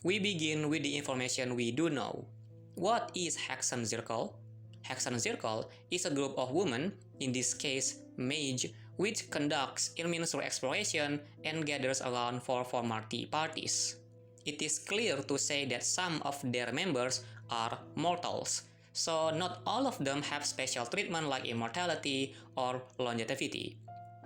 We begin with the information we do know. What is Hexen Circle? Hexen Circle is a group of women, in this case mage, which conducts illuminatory exploration and gathers around for formal tea parties. It is clear to say that some of their members are mortals, so not all of them have special treatment like immortality or longevity.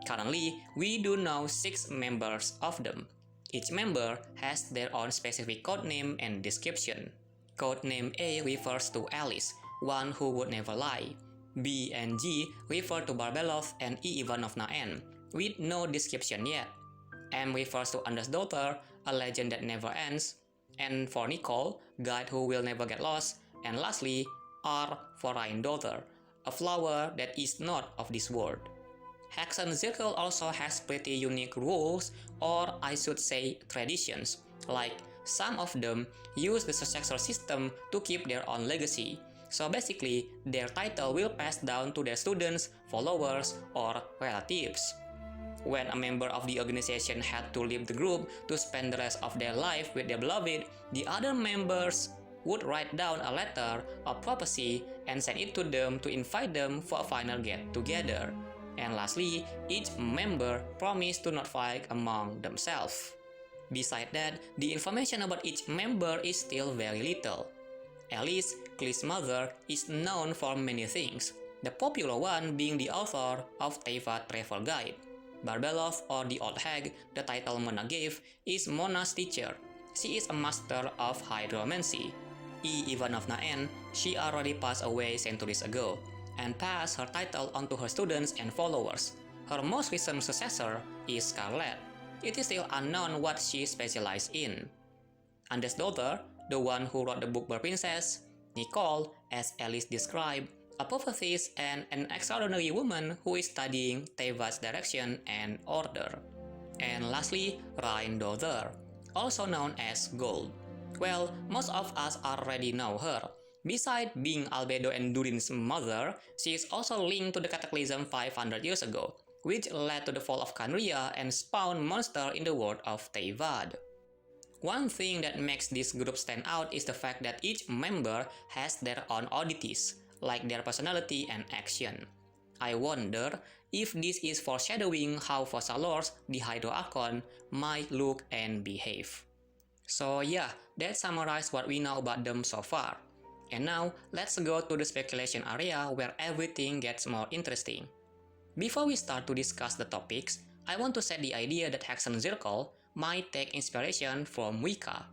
Currently, we do know 6 members of them. Each member has their own specific codename and description. Codename A refers to Alice, one who would never lie. B and G refer to Barbelov and E. Ivanovna N, with no description yet. M refers to Anders' daughter, a legend that never ends. N for Nicole, guide who will never get lost. And lastly, R for Rhine daughter, a flower that is not of this world. Hexen Circle also has pretty unique rules, or I should say traditions, like some of them use the successor system to keep their own legacy. So basically, their title will pass down to their students, followers, or relatives. When a member of the organization had to leave the group to spend the rest of their life with their beloved, the other members would write down a letter of prophecy and send it to them to invite them for a final get-together. And lastly, each member promised to not fight among themselves. Besides that, the information about each member is still very little. Alice, Klee's mother, is known for many things, the popular one being the author of Teyvat Travel Guide. Barbelov, or the Old Hag, the title Mona gave, is Mona's teacher. She is a master of hydromancy. E. Ivanovna N, she already passed away centuries ago, and passed her title on to her students and followers. Her most recent successor is Scarlet. It is still unknown what she specialized in. Anders' daughter, the one who wrote the book Bird Princess, Nicole, as Alice described, a prophetess and an extraordinary woman who is studying Teyvat's direction and order. And lastly, Rhine daughter, also known as Gold. Well, most of us already know her. Besides being Albedo and Durin's mother, she is also linked to the Cataclysm 500 years ago, which led to the fall of Khaenri'ah and spawned monsters in the world of Teyvat. One thing that makes this group stand out is the fact that each member has their own oddities, like their personality and action. I wonder if this is foreshadowing how Fossalors, the Hydro Archon, might look and behave. So yeah, that summarizes what we know about them so far. And now, let's go to the speculation area where everything gets more interesting. Before we start to discuss the topics, I want to set the idea that Hexen Circle might take inspiration from Wicca.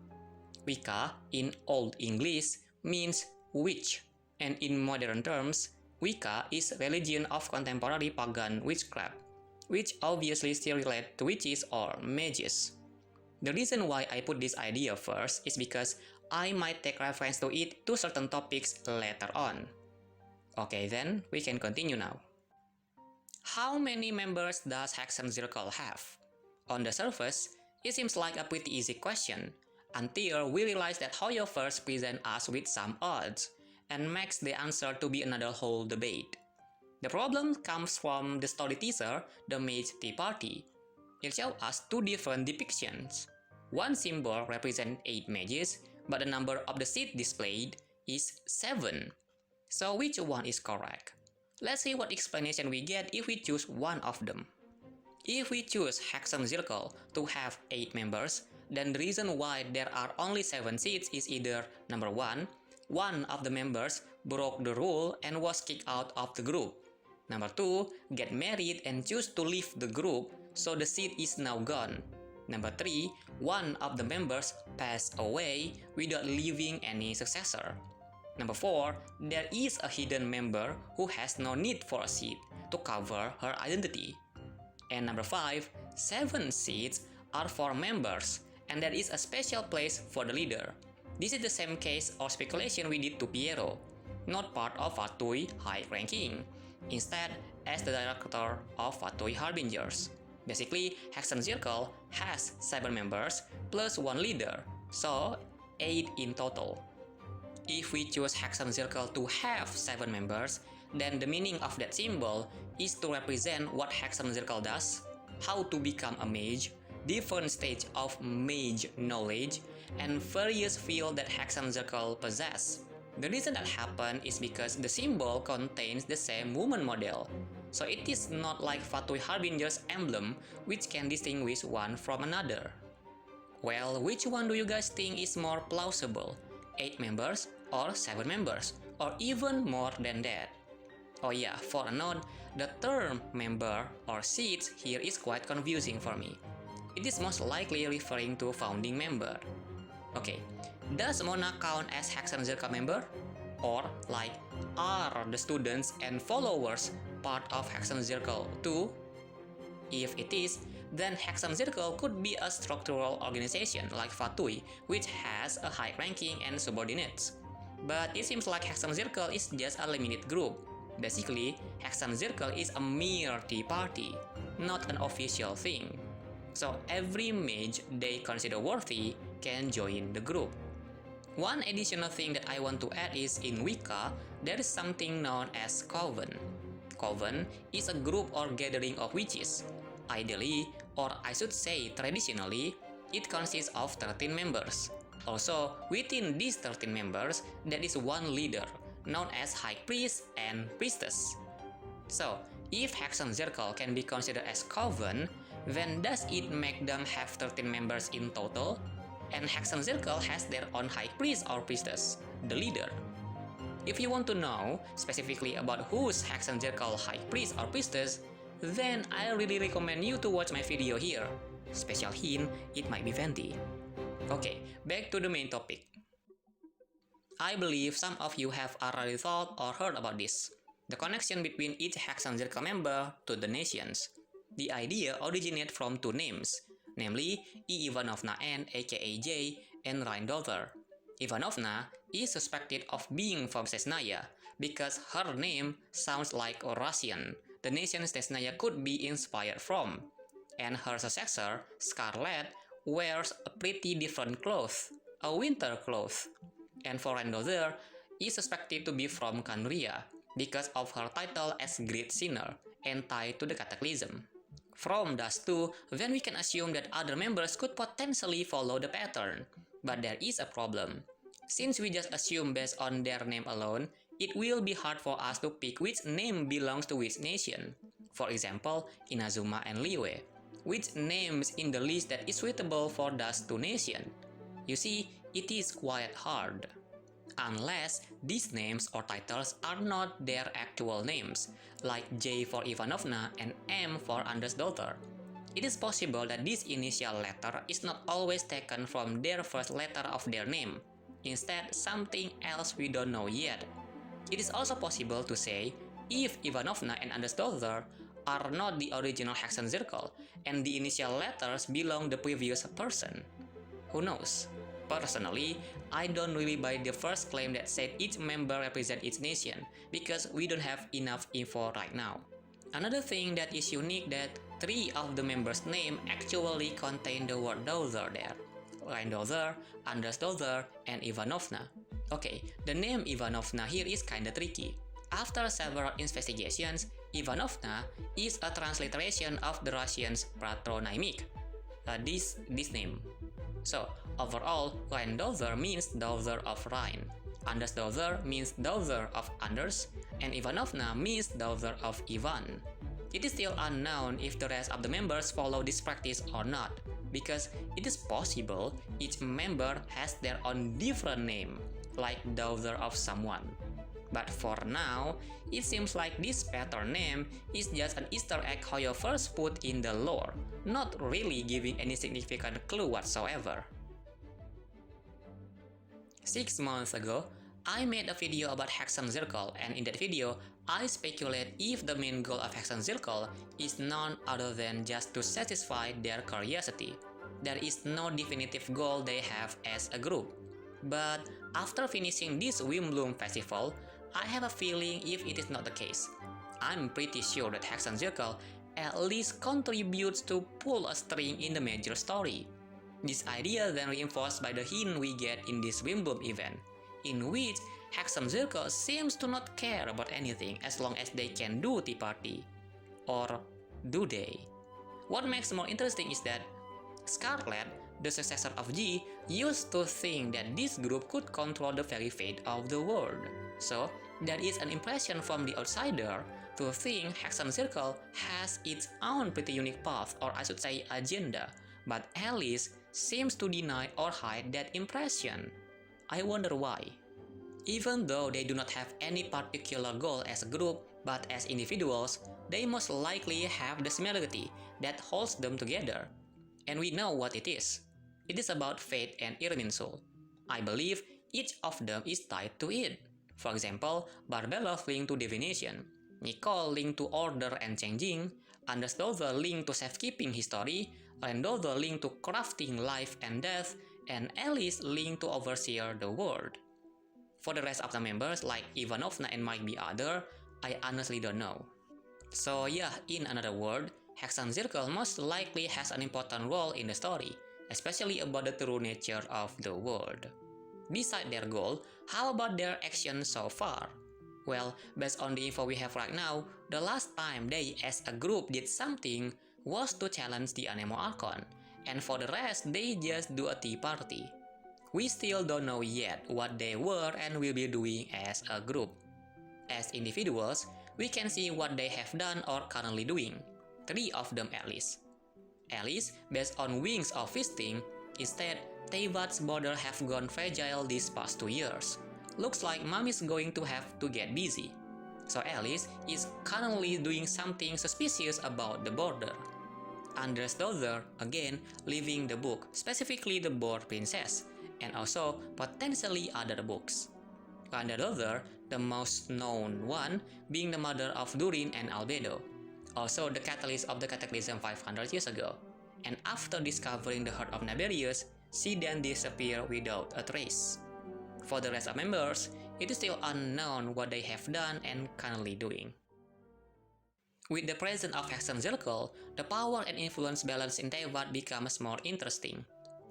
Wicca, in Old English, means witch, and in modern terms, Wicca is a religion of contemporary pagan witchcraft, which obviously still relate to witches or mages. The reason why I put this idea first is because I might take reference to it to certain topics later on. Okay then, we can continue now. How many members does Hexen Circle have? On the surface, it seems like a pretty easy question, until we realize that Hoyo first presents us with some odds, and makes the answer to be another whole debate. The problem comes from the story teaser, The Mage Tea Party. It shows us two different depictions. One symbol represents 8 mages, but the number of the seats displayed is 7. So which one is correct? Let's see what explanation we get if we choose one of them. If we choose Hexen Circle to have 8 members, then the reason why there are only 7 seats is either number 1, one of the members broke the rule and was kicked out of the group. Number 2, get married and choose to leave the group, so the seat is now gone. Number 3, one of the members passed away without leaving any successor. Number 4, there is a hidden member who has no need for a seat to cover her identity. And number 5, 7 seats are for members, and there is a special place for the leader. This is the same case or speculation we did to Piero, not part of Fatui high ranking, instead as the director of Fatui Harbingers. Basically, Hexen Circle has 7 members plus 1 leader, so 8 in total. If we choose Hexen Circle to have 7 members, then the meaning of that symbol is to represent what Hexen Circle does, how to become a mage, different stage of mage knowledge, and various fields that Hexham Circle possess. The reason that happened is because the symbol contains the same woman model. So it is not like Fatui Harbinger's emblem, which can distinguish one from another. Well, which one do you guys think is more plausible? 8 members or 7 members? Or even more than that? Oh yeah, for a note, the term member or seats here is quite confusing for me. It is most likely referring to founding member. Okay, does Mona count as Hexham Circle member? Or like, are the students and followers part of Hexham Circle too? If it is, then Hexham Circle could be a structural organization like Fatui, which has a high ranking and subordinates. But it seems like Hexham Circle is just a limited group. Basically, Hexham Circle is a mere tea party, not an official thing. So every mage they consider worthy can join the group. One additional thing that I want to add is in Wicca, there is something known as Coven. Coven is a group or gathering of witches. Ideally, or I should say traditionally, it consists of 13 members. Also, within these 13 members, there is one leader, known as High Priest and Priestess. So, if Hexham Circle can be considered as Coven, then does it make them have 13 members in total? And Hexham Circle has their own High Priest or Priestess, the leader. If you want to know specifically about who's Hexham Circle High Priest or Priestess, then I really recommend you to watch my video here. Special hint, it might be Venti. Okay, back to the main topic. I believe some of you have already thought or heard about this. The connection between each Hexham Circle member to the nations. The idea originated from 2 names, namely E. Ivanovna N aka J and Rheindover. Ivanovna is suspected of being from Sesnaya because her name sounds like Russian, the nation Sesnaya could be inspired from. And her successor, Scarlet, wears a pretty different cloth, a winter cloth. And for Rheindover is suspected to be from Khaenri'ah because of her title as Great Sinner and tied to the Cataclysm. From those two, then we can assume that other members could potentially follow the pattern. But there is a problem. Since we just assume based on their name alone, it will be hard for us to pick which name belongs to which nation. For example, Inazuma and Liyue. Which names in the list that is suitable for those 2 nations? You see, it is quite hard. Unless these names or titles are not their actual names, like J for Ivanovna and M for Anders' daughter. It is possible that this initial letter is not always taken from their first letter of their name, instead something else we don't know yet. It is also possible to say if Ivanovna and Anders' daughter are not the original Hexham Circle and the initial letters belong the previous person. Who knows? Personally, I don't really buy the first claim that said each member represents each nation, because we don't have enough info right now. Another thing that is unique that 3 of the members' names actually contain the word daughter there. Rheindover, Anders' daughter, and Ivanovna. Okay, the name Ivanovna here is kinda tricky. After several investigations, Ivanovna is a transliteration of the Russian's patronymic, this name. So, overall, Rheindover means daughter of Rhine, Anders' daughter means daughter of Anders, and Ivanovna means daughter of Ivan. It is still unknown if the rest of the members follow this practice or not, because it is possible each member has their own different name, like daughter of someone. But for now, it seems like this pattern name is just an Easter egg Hoyo first put in the lore, not really giving any significant clue whatsoever. 6 months ago, I made a video about Hexham Circle, and in that video, I speculate if the main goal of Hexham Circle is none other than just to satisfy their curiosity. There is no definitive goal they have as a group. But after finishing this Wimbloom festival, I have a feeling if it is not the case. I'm pretty sure that Hexham Circle at least contributes to pull a string in the major story. This idea then reinforced by the hint we get in this Wimbloom event, in which Hexham Circle seems to not care about anything as long as they can do tea party. Or do they? What makes more interesting is that Scarlet, the successor of G, used to think that this group could control the very fate of the world. So, there is an impression from the outsider to think Hexen Circle has its own pretty unique path, or I should say agenda, but Alice seems to deny or hide that impression. I wonder why. Even though they do not have any particular goal as a group, but as individuals, they most likely have the similarity that holds them together. And we know what it is. It is about fate and Irminsul. I believe each of them is tied to it. For example, Barbella linked to divination, Nicole linked to order and changing, Anders Dover linked to safekeeping history, Rendover linked to crafting life and death, and Alice linked to overseer the world. For the rest of the members, like Ivanovna and might be other, I honestly don't know. So yeah, in another word, Hexen Circle most likely has an important role in the story, especially about the true nature of the world. Beside their goal, how about their action so far? Well, based on the info we have right now, the last time they as a group did something was to challenge the Anemo Archon, and for the rest they just do a tea party. We still don't know yet what they were and will be doing as a group. As individuals, we can see what they have done or currently doing, 3 of them at least. Alice, based on Wings of Feasting, instead, Teyvat's border have gone fragile these past 2 years. Looks like Mom is going to have to get busy. So Alice is currently doing something suspicious about the border. Anders Dozer, again, leaving the book, specifically the Board Princess, and also potentially other books. Landa Dozer, the most known one, being the mother of Durin and Albedo, also the catalyst of the Cataclysm 500 years ago. And after discovering the heart of Naberius, she then disappeared without a trace. For the rest of members, it is still unknown what they have done and currently doing. With the presence of Hexen Circle, the power and influence balance in Teyvat becomes more interesting.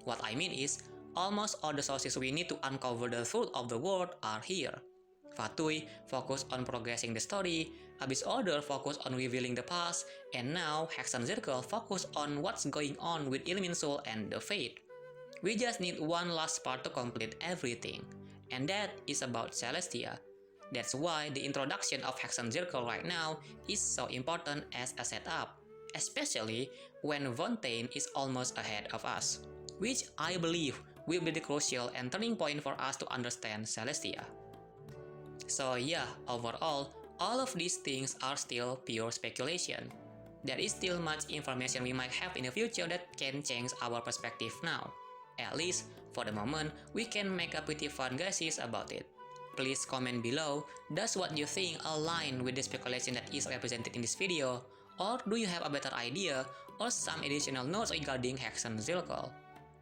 What I mean is, almost all the sources we need to uncover the truth of the world are here. Fatui focused on progressing the story, Abyss Order focused on revealing the past, and now Hexen Circle focused on what's going on with Irminsul and the Fate. We just need one last part to complete everything, and that is about Celestia. That's why the introduction of Hexen Circle right now is so important as a setup, especially when Fontaine is almost ahead of us, which I believe will be the crucial and turning point for us to understand Celestia. So yeah, overall, all of these things are still pure speculation. There is still much information we might have in the future that can change our perspective now. At least, for the moment, we can make a pretty fun guesses about it. Please comment below, does what you think align with the speculation that is represented in this video, or do you have a better idea or some additional notes regarding Hexen Circle?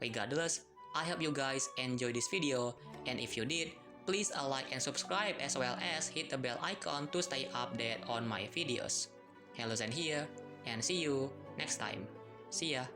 Regardless, I hope you guys enjoy this video, and if you did, please like and subscribe as well as hit the bell icon to stay updated on my videos. Hello Zen here, and see you next time. See ya!